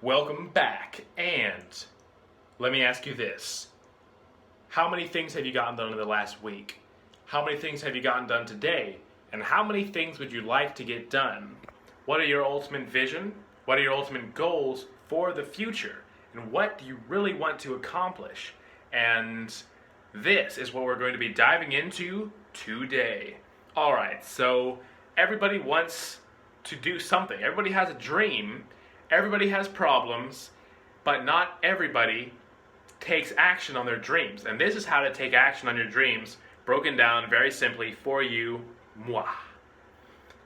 Welcome back, and let me ask you this. How many things have you gotten done in the last week? How many things have you gotten done today? And how many things would you like to get done? What are your ultimate vision? What are your ultimate goals for the future? And what do you really want to accomplish? And this is what we're going to be diving into today. Alright, so everybody wants to do something. Everybody has a dream. Everybody has problems, but not everybody takes action on their dreams. And this is how to take action on your dreams, broken down very simply for you, moi.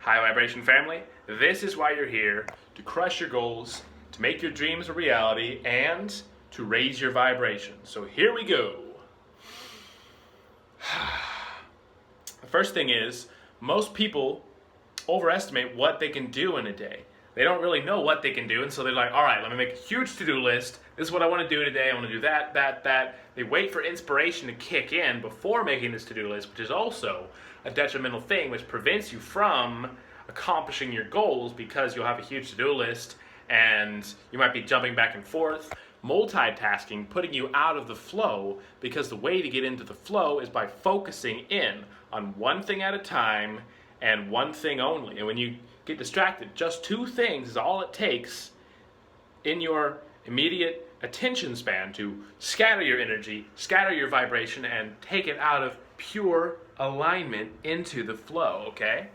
High vibration family, this is why you're here, to crush your goals, to make your dreams a reality, and to raise your vibration. So here we go. The first thing is, most people overestimate what they can do in a day. They don't really know what they can do, and so they're like, all right, let me make a huge to-do list. This is what I want to do today. I want to do that. They wait for inspiration to kick in before making this to-do list, which is also a detrimental thing, which prevents you from accomplishing your goals because you'll have a huge to-do list and you might be jumping back and forth. Multitasking, putting you out of the flow, because the way to get into the flow is by focusing in on one thing at a time and one thing only. And when you get distracted, just two things is all it takes in your immediate attention span to scatter your energy, scatter your vibration, and take it out of pure alignment into the flow, okay?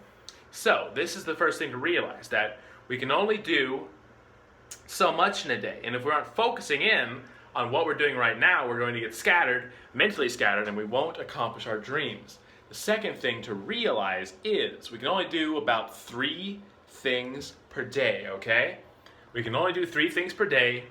So this is the first thing to realize, that we can only do so much in a day. And if we aren't focusing in on what we're doing right now, we're going to get scattered, mentally scattered, and we won't accomplish our dreams. The second thing to realize is we can only do about 3 things per day, okay? We can only do 3 things per day.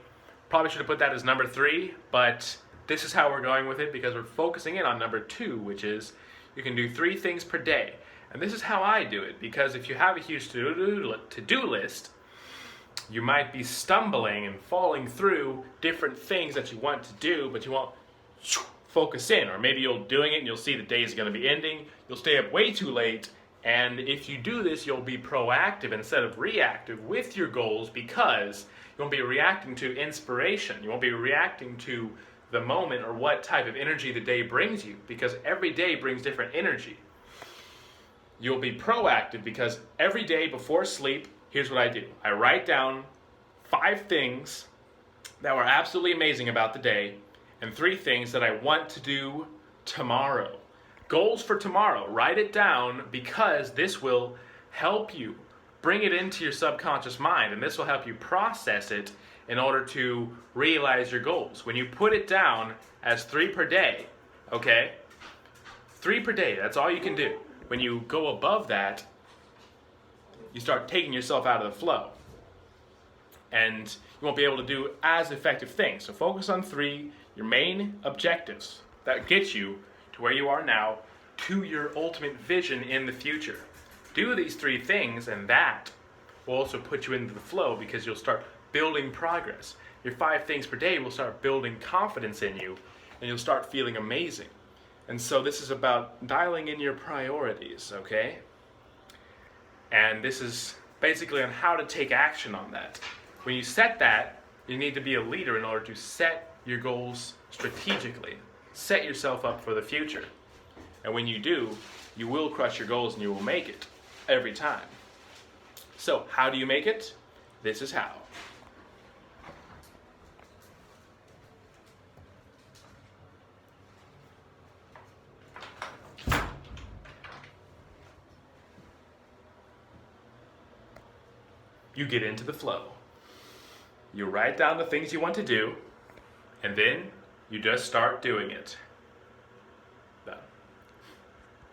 Probably should have put that as number 3, but this is how we're going with it because we're focusing in on number 2, which is you can do 3 things per day. And this is how I do it, because if you have a huge to-do list, you might be stumbling and falling through different things that you want to do, but you won't focus in. Or maybe you'll doing it and you'll see the day is going to be ending. You'll stay up way too late. And if you do this, you'll be proactive instead of reactive with your goals, because you won't be reacting to inspiration. You won't be reacting to the moment or what type of energy the day brings you, because every day brings different energy. You'll be proactive because every day before sleep, here's what I do. I write down 5 things that were absolutely amazing about the day and 3 things that I want to do tomorrow. Goals for tomorrow. Write it down, because this will help you bring it into your subconscious mind, and this will help you process it in order to realize your goals. When you put it down as 3 per day, okay? 3 per day, that's all you can do. When you go above that, you start taking yourself out of the flow, and you won't be able to do as effective things. So focus on 3, your main objectives that get you to where you are now, to your ultimate vision in the future. Do these 3 things, and that will also put you into the flow, because you'll start building progress. Your 5 things per day will start building confidence in you, and you'll start feeling amazing. And so this is about dialing in your priorities, okay? And this is basically on how to take action on that. When you set that, you need to be a leader in order to set your goals strategically. Set yourself up for the future. And when you do, you will crush your goals and you will make it every time. So, how do you make it? This is how. You get into the flow. You write down the things you want to do, and then you just start doing it.